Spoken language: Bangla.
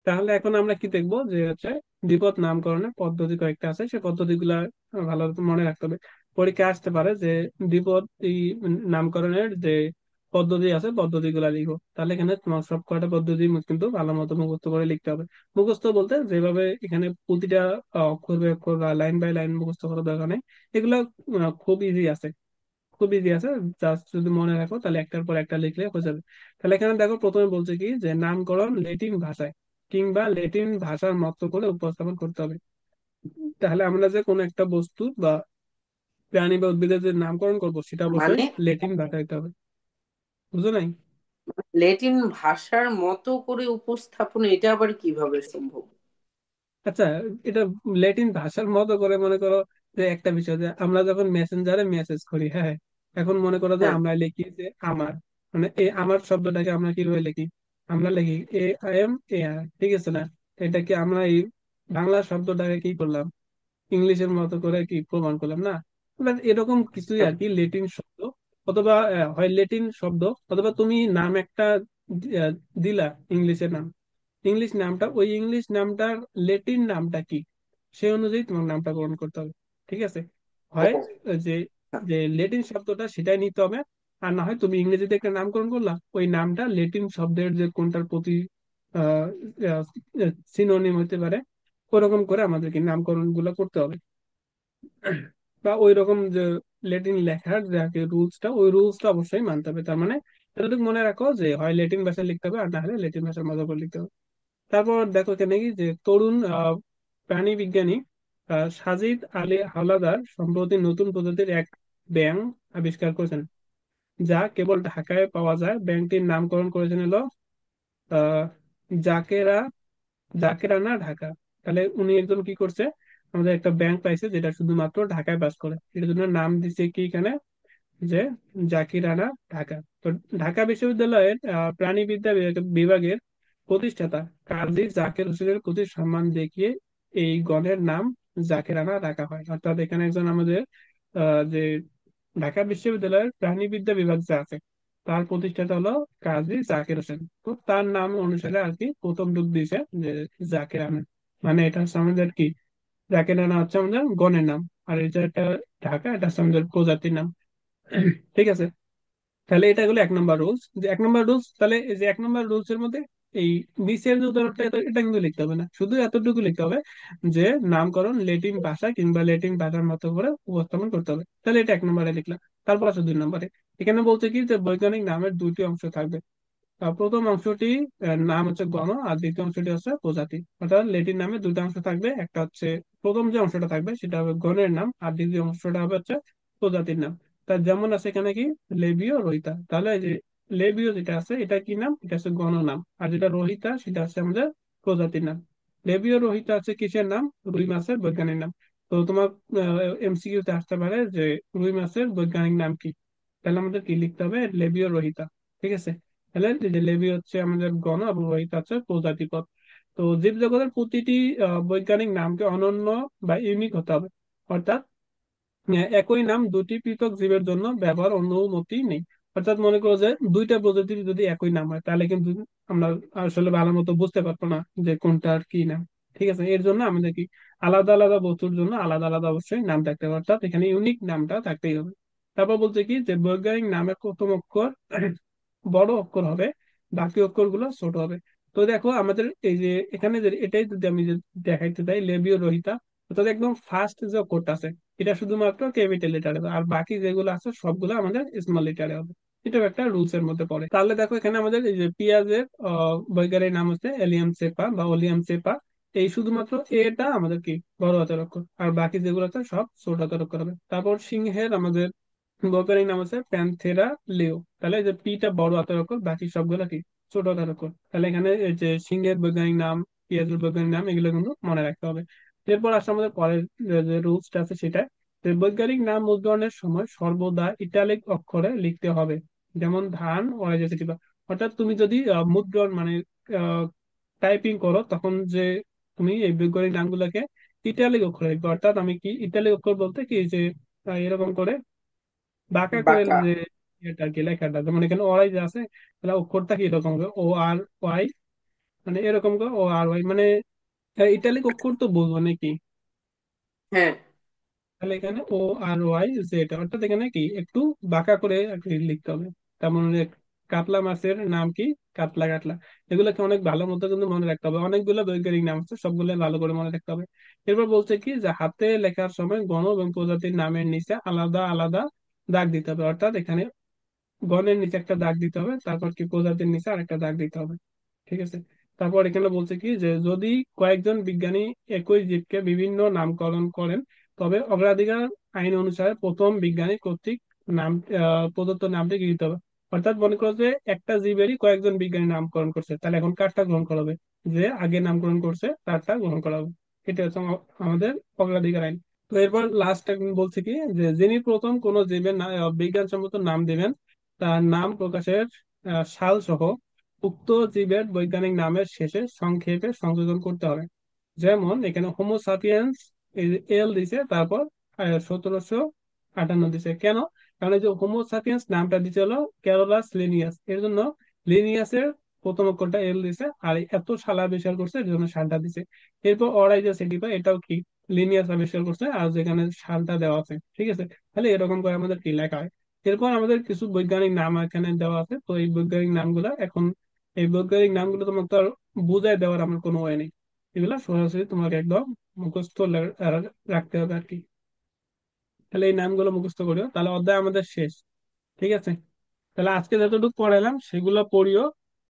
তাহলে এখন আমরা কি দেখবো যে হচ্ছে দ্বিপদ নামকরণের পদ্ধতি কয়েকটা আছে, সেই পদ্ধতিগুলা ভালো মনে রাখতে হবে। পরীক্ষায় আসতে পারে যে দ্বিপদ এই নামকরণের যে পদ্ধতি আছে পদ্ধতিগুলা লিখো, তাহলে এখানে তোমার সব কয়টা পদ্ধতি কিন্তু ভালো মতো মুখস্থ করে লিখতে হবে। মুখস্থ বলতে যেভাবে এখানে প্রতিটা অক্ষর বাই অক্ষর বা লাইন বাই লাইন মুখস্থ করার দরকার নেই। এগুলা খুব ইজি আছে, খুব ইজি আছে। জাস্ট যদি মনে রাখো তাহলে একটার পর একটা লিখলে হয়ে যাবে। তাহলে এখানে দেখো প্রথমে বলছে কি যে নামকরণ ল্যাটিন ভাষায় কিংবা ল্যাটিন ভাষার মতো করে উপস্থাপন করতে হবে। তাহলে আমরা যে কোনো একটা বস্তু বা প্রাণী বা উদ্ভিদের যে নামকরণ করবো সেটা অবশ্যই মানে ল্যাটিন ভাষায় দিতে হবে। বুঝো নাই? ল্যাটিন ভাষার মতো করে উপস্থাপন, এটা আবার কিভাবে সম্ভব? আচ্ছা, এটা ল্যাটিন ভাষার মতো করে মনে করো যে একটা বিষয় যে আমরা যখন মেসেঞ্জারে মেসেজ করি, হ্যাঁ, এখন মনে করো যে হ্যাঁ। আমরা লিখি যে আমার, মানে এই আমার শব্দটাকে আমরা কিভাবে লিখি? আমরা লিখি AIM AR, ঠিক আছে না? তো এটা কি আমরা এই বাংলা শব্দটাকে কি করলাম, ইংলিশের মতো করে কি প্রমাণ করলাম না? এবার এরকম কিছুই হ্যাঁ। আর কি ল্যাটিন শব্দ, অথবা হয় ল্যাটিন শব্দ, অথবা তুমি নাম একটা আহ, দিলা, ইংলিশের নাম, ইংলিশ নামটা, ওই ইংলিশ নামটার লেটিন নামটা কি, সেই অনুযায়ী তোমার নামটা গ্রহণ করতে হবে। ঠিক আছে? হয় ও, যে হ্যাঁ। যে লেটিন শব্দটা সেটাই নিতে হবে, আর না হয় তুমি ইংরেজিতে একটা নামকরণ করলা, ওই নামটা লেটিন শব্দের যে কোনটার প্রতি সিনোনিম হতে পারে, ওরকম করে আমাদেরকে নামকরণ গুলো করতে হবে। বা ওই রকম যে ল্যাটিন লেখার যে রুলসটা, ওই রুলসটা অবশ্যই মানতে হবে। তার মানে এতটুকু মনে রাখো যে হয় ল্যাটিন ভাষায় লিখতে হবে, আর না হলে ল্যাটিন ভাষার মতো করে লিখতে হবে। তারপর দেখো এখানে কি যে তরুণ প্রাণী বিজ্ঞানী সাজিদ আলী হাওলাদার সম্প্রতি নতুন প্রজাতির এক ব্যাঙ আবিষ্কার করেছেন, যা কেবল ঢাকায় পাওয়া যায়। ব্যাঙটির নামকরণ করেছেন হলো আহ জাকেরা, জাকেরানা ঢাকা। তাহলে উনি একজন কি করছে, আমাদের একটা ব্যাঙ পাইছে যেটা শুধুমাত্র ঢাকায় বাস করে, এটার জন্য নাম দিচ্ছে কি এখানে, যে জাকির রানা ঢাকা। তো ঢাকা বিশ্ববিদ্যালয়ের প্রাণীবিদ্যা বিভাগের প্রতিষ্ঠাতা কাজী জাকের হোসেনের প্রতি সম্মান দেখিয়ে এই গণের নাম জাকির রানা রাখা হয়। অর্থাৎ এখানে একজন আমাদের যে ঢাকা বিশ্ববিদ্যালয়ের প্রাণীবিদ্যা বিভাগ যে আছে, তার প্রতিষ্ঠাতা হলো কাজী জাকির হোসেন। তো তার নাম অনুসারে আর কি প্রথম রূপ দিয়েছে যে জাকির রানা। মানে এটা হচ্ছে আমাদের কি, জাকির রানা হচ্ছে আমাদের গণের নাম, আর এটা একটা ঢাকা, এটা হচ্ছে আমাদের প্রজাতির নাম। ঠিক আছে? তাহলে এটা হলো 1 নম্বর রুলস, যে 1 নম্বর রুলস, তাহলে এই যে 1 নম্বর রুলস এর মধ্যে এই নিচের যে উদাহরণটা, এটা কিন্তু লিখতে হবে না, শুধু এতটুকু লিখতে হবে যে নামকরণ লেটিন ভাষা কিংবা লেটিন ভাষার মতো করে উপস্থাপন করতে হবে। তাহলে এটা 1 নম্বরে লিখলাম। তারপর আছে 2 নম্বরে। এখানে বলছে কি যে বৈজ্ঞানিক নামের দুটি অংশ থাকবে। প্রথম অংশটি নাম হচ্ছে গণ, আর দ্বিতীয় অংশটি হচ্ছে প্রজাতি। অর্থাৎ লেটিন নামে দুটো অংশ থাকবে, একটা হচ্ছে প্রথম যে অংশটা থাকবে সেটা হবে গণের নাম, আর দ্বিতীয় অংশটা হবে হচ্ছে প্রজাতির নাম। তার যেমন আছে এখানে কি লেবীয় রহিতা, তাহলে এই যে লেবীয় যেটা আছে এটা কি নাম, এটা হচ্ছে গণ নাম, আর যেটা রহিতা সেটা হচ্ছে আমাদের প্রজাতির নাম। লেবীয় রহিতা হচ্ছে কিসের নাম? রুই মাছের বৈজ্ঞানিক নাম। তো তোমার MCQ তে আসতে পারে যে রুই মাছের বৈজ্ঞানিক নাম কি, তাহলে আমাদের কি লিখতে হবে, লেবীয় রহিতা। ঠিক আছে? তাহলে এই যে লেবি হচ্ছে আমাদের গণ এবং রোহিত হচ্ছে প্রজাতি পদ। তো জীবজগতের প্রতিটি বৈজ্ঞানিক নামকে অনন্য বা ইউনিক হতে হবে। অর্থাৎ একই নাম দুটি পৃথক জীবের জন্য ব্যবহার অনুমতি নেই। অর্থাৎ মনে করো যে দুইটা প্রজাতির যদি একই নাম হয় তাহলে কিন্তু আমরা আসলে ভালো মতো বুঝতে পারবো না যে কোনটার কি নাম। ঠিক আছে? এর জন্য আমাদের কি আলাদা আলাদা বস্তুর জন্য আলাদা আলাদা অবশ্যই নাম থাকতে হবে, অর্থাৎ এখানে ইউনিক নামটা থাকতেই হবে। তারপর বলছে কি যে বৈজ্ঞানিক নামের প্রথম অক্ষর বড় অক্ষর হবে, বাকি অক্ষরগুলো ছোট হবে। তো দেখো আমাদের এই যে এখানে যে এটাই যদি আমি যে দেখাইতে চাই লেবিও রহিতা, অর্থাৎ একদম ফার্স্ট যে অক্ষরটা আছে এটা শুধুমাত্র ক্যাপিটাল লেটারে হবে, আর বাকি যেগুলো আছে সবগুলো আমাদের স্মল লেটারে হবে। এটাও একটা রুলস এর মধ্যে পড়ে। তাহলে দেখো এখানে আমাদের এই যে পেঁয়াজের বৈজ্ঞানিক নাম হচ্ছে এলিয়াম সেপা বা ওলিয়াম সেপা। এই শুধুমাত্র এটা আমাদের কি বড় হাতের অক্ষর, আর বাকি যেগুলো আছে সব ছোট হাতের অক্ষর হবে। তারপর সিংহের আমাদের বৈজ্ঞানিক নাম হচ্ছে প্যান্থেরা লিও। তাহলে এই যে পিটা বড় হাতের অক্ষর, বাকি সবগুলো কি ছোট হাতের অক্ষর। তাহলে এখানে এই যে সিংহের বৈজ্ঞানিক নাম, পেঁয়াজের বৈজ্ঞানিক নাম, এগুলো কিন্তু মনে রাখতে হবে। এরপর আসলে আমাদের পরের যে রুলসটা আছে সেটা, যে বৈজ্ঞানিক নাম মুদ্রণের সময় সর্বদা ইটালিক অক্ষরে লিখতে হবে। যেমন ধান, অরাইজেসিটি বা, অর্থাৎ তুমি যদি মুদ্রণ মানে টাইপিং করো তখন যে তুমি এই বৈজ্ঞানিক নামগুলোকে ইটালিক অক্ষরে লিখবে। অর্থাৎ আমি কি ইটালিক অক্ষর বলতে কি যে এরকম করে বাঁকা করে বাঁকা। যে এটা আর কি লেখাটা, যেমন এখানে ওরাই যে আছে, তাহলে অক্ষরটা কি এরকম হবে, ORY, মানে এরকম করে ও আর ওয়াই মানে ইটালিক অক্ষর তো বুঝবো নাকি? হ্যাঁ। তাহলে এখানে ও আর ওয়াই জেড, অর্থাৎ এখানে কি একটু বাঁকা করে আর কি লিখতে হবে। তেমন কাতলা মাছের নাম কি? কাতলা কাতলা। এগুলোকে অনেক ভালো মতো কিন্তু মনে রাখতে হবে, অনেকগুলো বৈজ্ঞানিক নাম আছে, সবগুলো ভালো করে মনে রাখতে হবে। এরপর বলছে কি যে হাতে লেখার সময় গণ এবং প্রজাতির নামের নিচে আলাদা আলাদা দাগ দিতে হবে, অর্থাৎ এখানে গণের নিচে একটা দাগ দিতে হবে, তারপর কি প্রজাতির নিচে আরেকটা দাগ দিতে হবে। ঠিক আছে। তারপর এখানে বলছে কি যে যদি কয়েকজন বিজ্ঞানী একই জীবকে বিভিন্ন নামকরণ করেন, তবে অগ্রাধিকার আইন অনুসারে প্রথম বিজ্ঞানী কর্তৃক নাম প্রদত্ত নামটি গৃহীত হবে। অর্থাৎ মনে করো যে একটা জীবেরই কয়েকজন বিজ্ঞানী নামকরণ করছে, তাহলে এখন কারটা গ্রহণ করা হবে? যে আগে নামকরণ করছে তারটা গ্রহণ করা হবে। এটা হচ্ছে আমাদের অগ্রাধিকার আইন। তো এরপর লাস্ট বলছে কি যে যিনি প্রথম কোন জীবের বিজ্ঞানসম্মত নাম দিবেন, তার নাম প্রকাশের সাল সহ উক্ত জীবের বৈজ্ঞানিক নামের শেষে সংক্ষেপে সংযোজন করতে হবে। যেমন এখানে হোমো সাপিয়েন্স এল দিছে, তারপর 1758 দিছে কেন? কারণ এই যে হোমো সাপিয়েন্স নামটা দিছে হলো ক্যারোলাস লিনিয়াস, এর জন্য লিনিয়াসের প্রথম অক্ষরটা এল দিছে, আর এত সাল আবিষ্কার করছে এর জন্য সালটা দিছে। এরপর অরাই যে সেটি পাই, এটাও কি লিনিয়াস আবিষ্কার করছে, আর যেখানে সালটা দেওয়া আছে। ঠিক আছে। তাহলে এরকম করে আমাদের কি লেখা হয়। এরপর আমাদের কিছু বৈজ্ঞানিক নাম এখানে দেওয়া আছে, তো এই বৈজ্ঞানিক নামগুলা এখন, এই বৈজ্ঞানিক নামগুলো তোমাকে তো আর বুঝাই দেওয়ার আমার কোনো ওয়ে নেই, এগুলা সরাসরি তোমাকে একদম মুখস্থ রাখতে হবে আর কি। তাহলে এই নামগুলো মুখস্থ করিও, তাহলে অধ্যায় আমাদের শেষ। ঠিক আছে। তাহলে আজকে যতটুকু পড়াইলাম সেগুলো পড়িও।